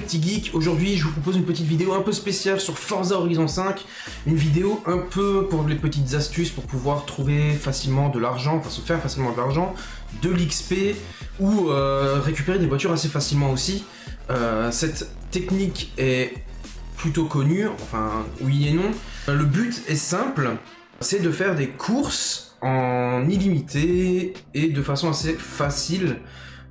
petits geeks, aujourd'hui je vous propose une petite vidéo un peu spéciale sur Forza Horizon 5, une vidéo un peu pour les petites astuces pour pouvoir trouver facilement de l'argent, enfin se faire facilement de l'argent, de l'XP ou récupérer des voitures assez facilement aussi. Cette technique est plutôt connue, enfin oui et non. Le but est simple, c'est de faire des courses en illimité et de façon assez facile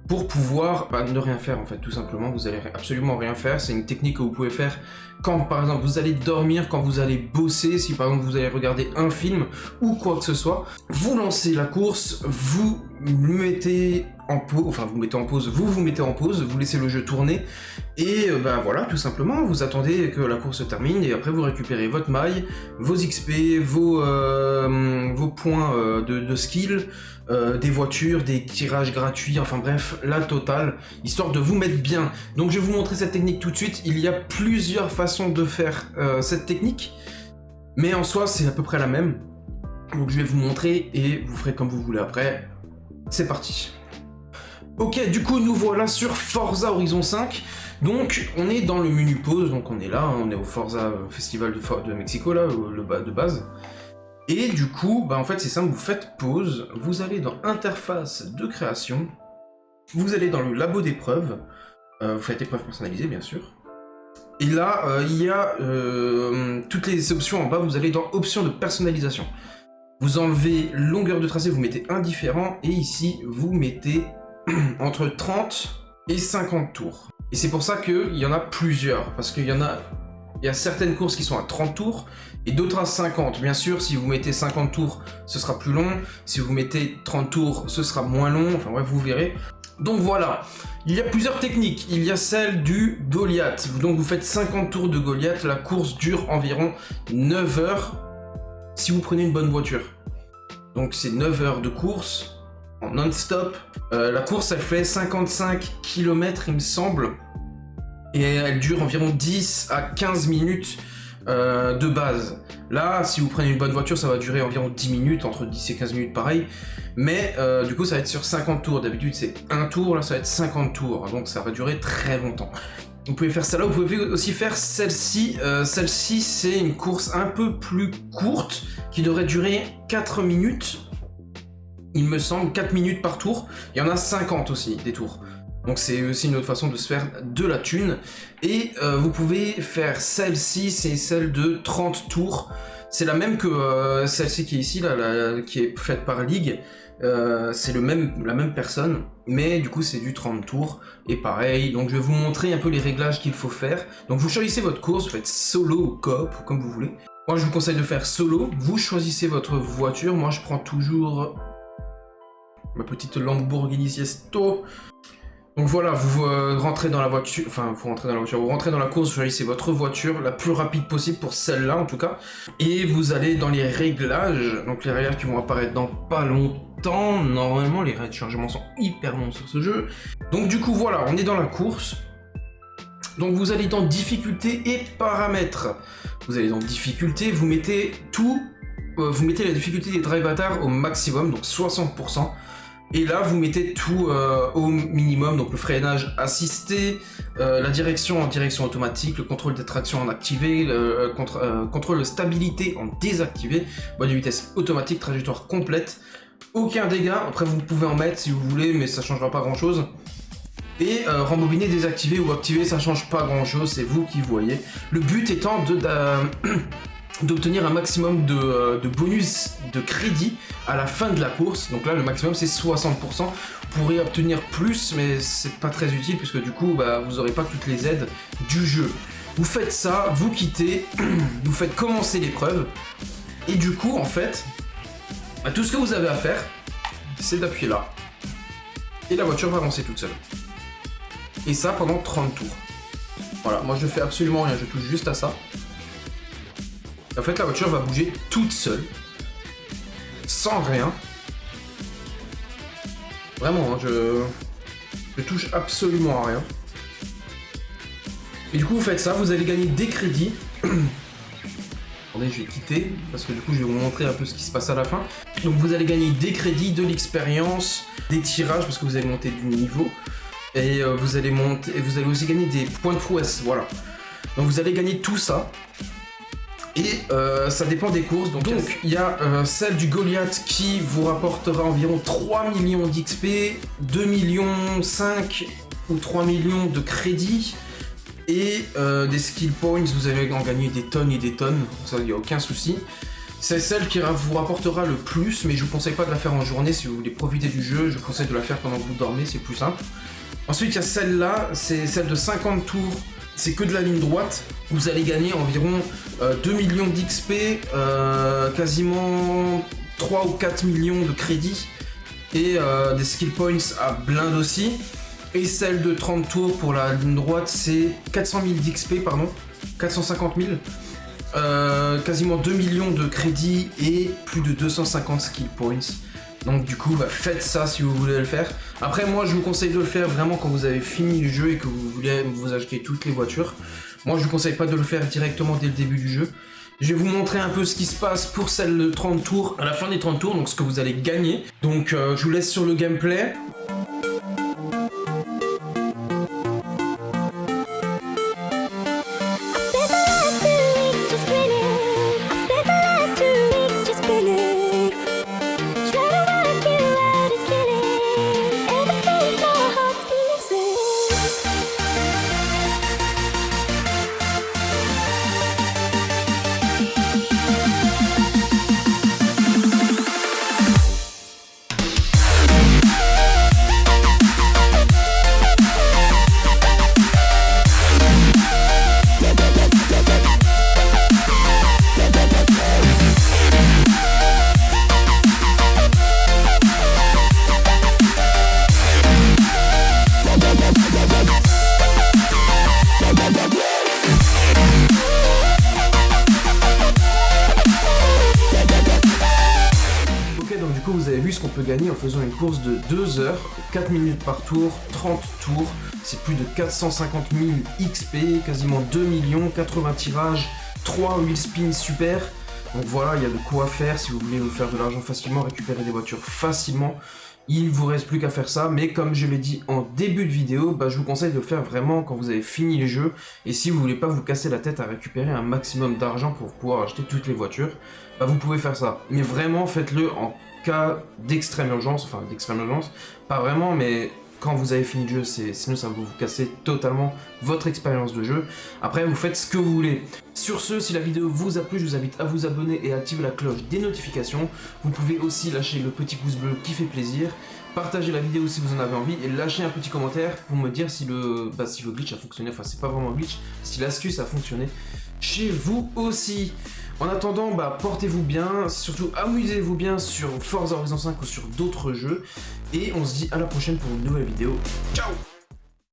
pour pouvoir ne rien faire en fait, tout simplement. Vous allez absolument rien faire. C'est une technique que vous pouvez faire quand par exemple vous allez dormir, quand vous allez bosser, si par exemple vous allez regarder un film ou quoi que ce soit. Vous lancez la course, vous mettez en pause, enfin vous mettez en pause, vous mettez en pause, vous laissez le jeu tourner et voilà, tout simplement, vous attendez que la course se termine et après vous récupérez votre maille, vos XP, vos points de skill, des voitures, des tirages gratuits, enfin bref, la totale, histoire de vous mettre bien. Donc je vais vous montrer cette technique tout de suite. Il y a plusieurs façons de faire cette technique, mais en soi c'est à peu près la même. Donc je vais vous montrer et vous ferez comme vous voulez après. C'est parti. Ok, du coup nous voilà sur Forza Horizon 5. Donc on est dans le menu pause, donc on est là, on est au Forza Festival de Mexico là, de base. Et du coup, en fait c'est simple, vous faites pause, vous allez dans interface de création, vous allez dans le labo d'épreuves, vous faites épreuve personnalisée bien sûr. Et là, il y a toutes les options en bas, vous allez dans options de personnalisation. Vous enlevez longueur de tracé, vous mettez indifférent, et ici vous mettez entre 30 et 50 tours. Et c'est pour ça qu'il y en a plusieurs, parce qu'il y a certaines courses qui sont à 30 tours, et d'autres à 50. Bien sûr, si vous mettez 50 tours, ce sera plus long. Si vous mettez 30 tours, ce sera moins long. Enfin bref, vous verrez. Donc voilà, il y a plusieurs techniques. Il y a celle du Goliath. Donc vous faites 50 tours de Goliath. La course dure environ 9 heures si vous prenez une bonne voiture. Donc c'est 9 heures de course en non-stop. La course, elle fait 55 km, il me semble. Et elle dure environ 10 à 15 minutes de base. Là, si vous prenez une bonne voiture, ça va durer environ 10 minutes, entre 10 et 15 minutes pareil. Mais du coup, ça va être sur 50 tours. D'habitude, c'est un tour, là, ça va être 50 tours. Donc, ça va durer très longtemps. Vous pouvez faire ça là, vous pouvez aussi faire celle-ci. Celle-ci, c'est une course un peu plus courte, qui devrait durer 4 minutes. Il me semble, 4 minutes par tour. Il y en a 50 aussi, des tours. Donc c'est aussi une autre façon de se faire de la thune. Et vous pouvez faire celle-ci, c'est celle de 30 tours. C'est la même que celle-ci qui est ici, là, qui est faite par League. C'est la même personne, mais du coup c'est du 30 tours. Et pareil, donc je vais vous montrer un peu les réglages qu'il faut faire. Donc vous choisissez votre course, vous faites solo ou coop, ou comme vous voulez. Moi je vous conseille de faire solo. Vous choisissez votre voiture. Moi je prends toujours ma petite Lamborghini Siesto. Donc voilà, vous rentrez dans la voiture, vous rentrez dans la course, vous choisissez votre voiture la plus rapide possible pour celle-là en tout cas. Et vous allez dans les réglages, donc les réglages qui vont apparaître dans pas longtemps. Normalement, les raids de chargement sont hyper longs sur ce jeu. Donc du coup voilà, on est dans la course. Donc vous allez dans difficulté et paramètres. Vous allez dans difficulté, vous mettez tout, vous mettez la difficulté des drive avatars au maximum, donc 60%. Et là, vous mettez tout au minimum, donc le freinage assisté, la direction en direction automatique, le contrôle des tractions en activé, le contrôle de stabilité en désactivé, boîte de vitesse automatique, trajectoire complète, aucun dégât, après vous pouvez en mettre si vous voulez, mais ça changera pas grand chose. Et rembobiner, désactiver ou activer, ça change pas grand chose, c'est vous qui voyez. Le but étant d'obtenir un maximum de bonus de crédit à la fin de la course. Donc là le maximum c'est 60%. Vous pourrez obtenir plus mais c'est pas très utile puisque du coup vous n'aurez pas toutes les aides du jeu. Vous faites ça, vous quittez, vous faites commencer l'épreuve et du coup en fait tout ce que vous avez à faire c'est d'appuyer là et la voiture va avancer toute seule. Et ça pendant 30 tours. Voilà, moi je fais absolument rien, je touche juste à ça. En fait, la voiture va bouger toute seule, sans rien. Vraiment, hein, je touche absolument à rien. Et du coup, vous faites ça, vous allez gagner des crédits. Attendez, je vais quitter, parce que du coup, je vais vous montrer un peu ce qui se passe à la fin. Donc, vous allez gagner des crédits, de l'expérience, des tirages, parce que vous allez monter du niveau. et vous allez monter, et vous allez aussi gagner des points de prouesse, voilà. Donc vous allez gagner tout ça. Et ça dépend des courses. Donc il y a celle du Goliath qui vous rapportera environ 3 millions d'XP, 2 millions 5 ou 3 millions de crédits et des skill points. Vous allez en gagner des tonnes et des tonnes, ça il n'y a aucun souci. C'est celle qui vous rapportera le plus, mais je vous conseille pas de la faire en journée si vous voulez profiter du jeu. Je vous conseille de la faire pendant que vous dormez, c'est plus simple. Ensuite il y a celle-là, c'est celle de 50 tours. C'est que de la ligne droite, vous allez gagner environ 2 millions d'XP, quasiment 3 ou 4 millions de crédits et des skill points à blinde aussi. Et celle de 30 tours pour la ligne droite, c'est 400 000 d'XP, pardon, 450 000, quasiment 2 millions de crédits et plus de 250 skill points. Donc du coup, faites ça si vous voulez le faire. Après, moi, je vous conseille de le faire vraiment quand vous avez fini le jeu et que vous voulez vous acheter toutes les voitures. Moi, je vous conseille pas de le faire directement dès le début du jeu. Je vais vous montrer un peu ce qui se passe pour celle de 30 tours, à la fin des 30 tours, donc ce que vous allez gagner. Donc, je vous laisse sur le gameplay. Vous avez vu ce qu'on peut gagner en faisant une course de 2 heures, 4 minutes par tour, 30 tours, c'est plus de 450 000 XP, quasiment 2 millions, 80 tirages, 3 wheel spins super. Donc voilà, il y a de quoi faire si vous voulez vous faire de l'argent facilement, récupérer des voitures facilement. Il vous reste plus qu'à faire ça, mais comme je l'ai dit en début de vidéo, je vous conseille de le faire vraiment quand vous avez fini les jeux. Et si vous voulez pas vous casser la tête à récupérer un maximum d'argent pour pouvoir acheter toutes les voitures, vous pouvez faire ça. Mais vraiment, faites-le en cas d'extrême urgence, enfin d'extrême urgence, pas vraiment, mais quand vous avez fini le jeu, sinon ça va vous casser totalement votre expérience de jeu. Après, vous faites ce que vous voulez. Sur ce, si la vidéo vous a plu, je vous invite à vous abonner et à activer la cloche des notifications. Vous pouvez aussi lâcher le petit pouce bleu qui fait plaisir, partager la vidéo si vous en avez envie et lâcher un petit commentaire pour me dire si le glitch a fonctionné, enfin c'est pas vraiment un glitch, si l'astuce a fonctionné chez vous aussi. En attendant, portez-vous bien, surtout amusez-vous bien sur Forza Horizon 5 ou sur d'autres jeux. Et on se dit à la prochaine pour une nouvelle vidéo. Ciao!